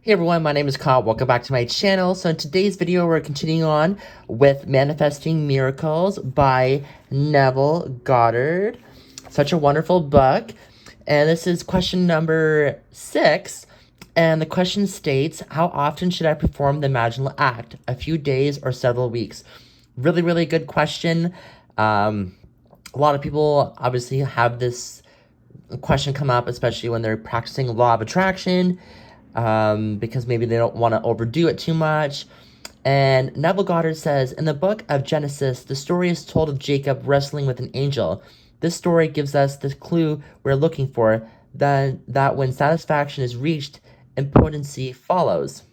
Hey everyone, my name is Kyle. Welcome back to my channel. So in today's video, we're continuing on with Manifesting Miracles by Neville Goddard. Such a wonderful book. And this is question number 6. And the question states, how often should I perform the imaginal act? A few days or several weeks? Really, really good question. A lot of people obviously have this question come up, especially when they're practicing law of attraction, because maybe they don't want to overdo it too much. And Neville Goddard says, in the book of Genesis, the story is told of Jacob wrestling with an angel. This story gives us the clue we're looking for, that when satisfaction is reached, impotency follows.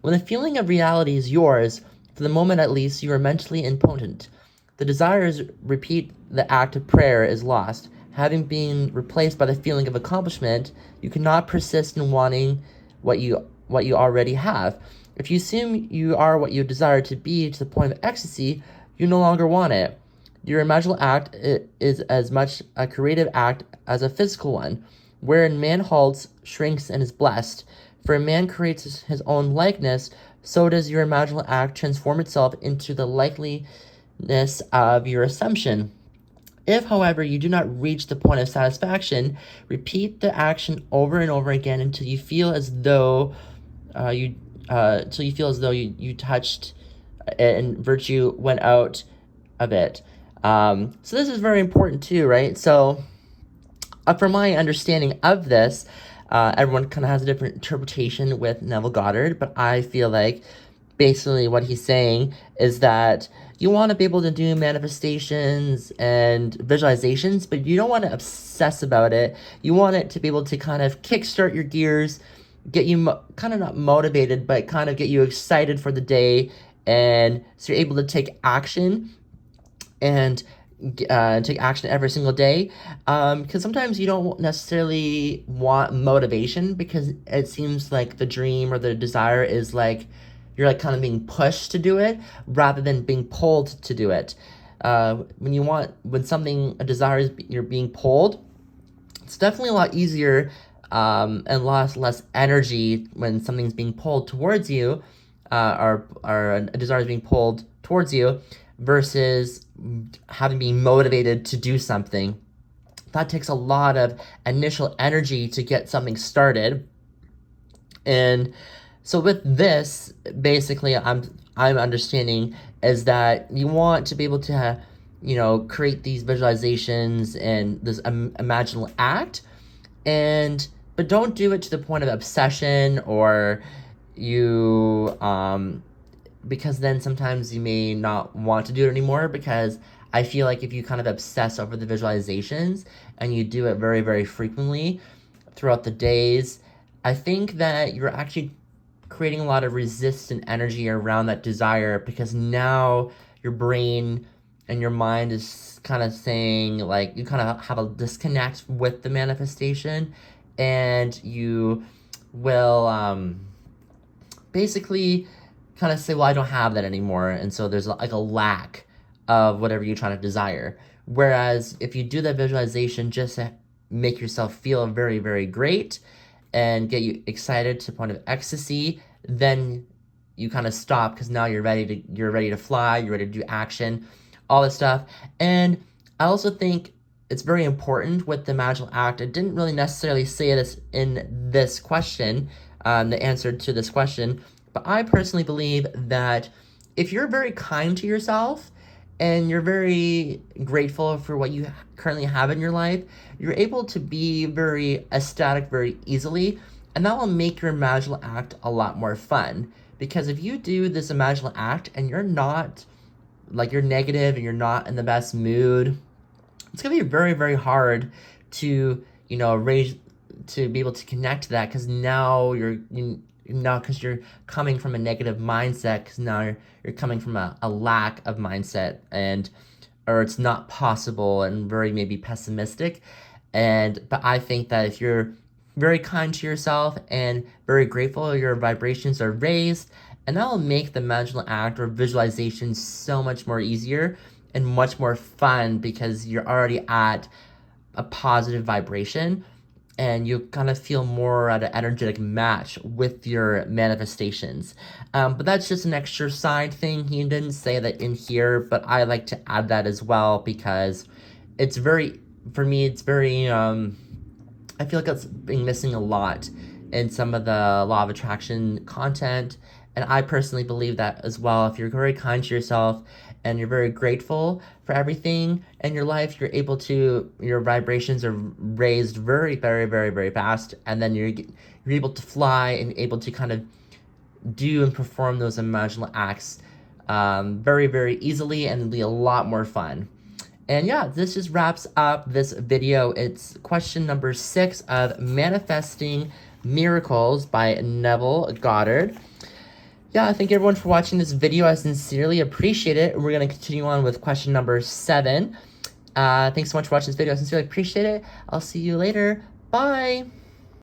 When the feeling of reality is yours, for the moment at least, you are mentally impotent. The desires repeat the act of prayer is lost. Having been replaced by the feeling of accomplishment, you cannot persist in wanting what you already have. If you assume you are what you desire to be to the point of ecstasy, you no longer want it. Your imaginal act is as much a creative act as a physical one, wherein man halts, shrinks, and is blessed. For a man creates his own likeness, so does your imaginal act transform itself into the likeliness of your assumption. If, however, you do not reach the point of satisfaction, repeat the action over and over again until you feel as though you touched it and virtue went out of it. So this is very important too, right? So from my understanding of this, everyone kind of has a different interpretation with Neville Goddard, but I feel like basically what he's saying is that you want to be able to do manifestations and visualizations, but you don't want to obsess about it. You want it to be able to kind of kickstart your gears, get you kind of not motivated, but kind of get you excited for the day, and so you're able to take action and take action every single day, because sometimes you don't necessarily want motivation, because it seems like the dream or the desire is like you're like kind of being pushed to do it rather than being pulled to do it. When something, a desire is, you're being pulled, it's definitely a lot easier and a lot less energy when something's being pulled towards you, or a desire is being pulled towards you, versus having been motivated to do something. That takes a lot of initial energy to get something started. And so with this, basically, I'm understanding is that you want to be able to, create these visualizations and this imaginal act, but don't do it to the point of obsession, or because then sometimes you may not want to do it anymore, because I feel like if you kind of obsess over the visualizations and you do it very, very frequently throughout the days, I think that you're actually creating a lot of resistant energy around that desire, because now your brain and your mind is kind of saying, like, you kind of have a disconnect with the manifestation, and you will basically kind of say, well, I don't have that anymore, and so there's like a lack of whatever you're trying to desire. Whereas if you do that visualization just to make yourself feel very, very great and get you excited to the point of ecstasy, then you kind of stop, because now you're ready to fly, you're ready to do action, all this stuff. And I also think it's very important with the imaginal act. I didn't really necessarily say this in this question, the answer to this question, but I personally believe that if you're very kind to yourself and you're very grateful for what you currently have in your life, you're able to be very ecstatic very easily, and that will make your imaginal act a lot more fun. Because if you do this imaginal act and you're not, like, you're negative and you're not in the best mood, it's going to be very, very hard to, to be able to connect to that, because now because you're coming from a negative mindset, because now you're coming from a lack of mindset, or it's not possible, and very maybe pessimistic. But I think that if you're very kind to yourself and very grateful, your vibrations are raised, and that will make the imaginal act or visualization so much more easier and much more fun, because you're already at a positive vibration. and you kind of feel more at an energetic match with your manifestations. But that's just an extra side thing. He didn't say that in here, but I like to add that as well because it's very, for me, it's very, I feel like it's been missing a lot in some of the law of attraction content. And I personally believe that as well. If you're very kind to yourself and you're very grateful for everything in your life, you're able to, your vibrations are raised very, very, very, very fast. And then you're able to fly and able to kind of do and perform those imaginal acts very, very easily, and it'll be a lot more fun. And yeah, this just wraps up this video. It's question number 6 of Manifesting Miracles by Neville Goddard. Yeah, thank you everyone for watching this video. I sincerely appreciate it. We're going to continue on with question number 7. Thanks so much for watching this video. I sincerely appreciate it. I'll see you later. Bye!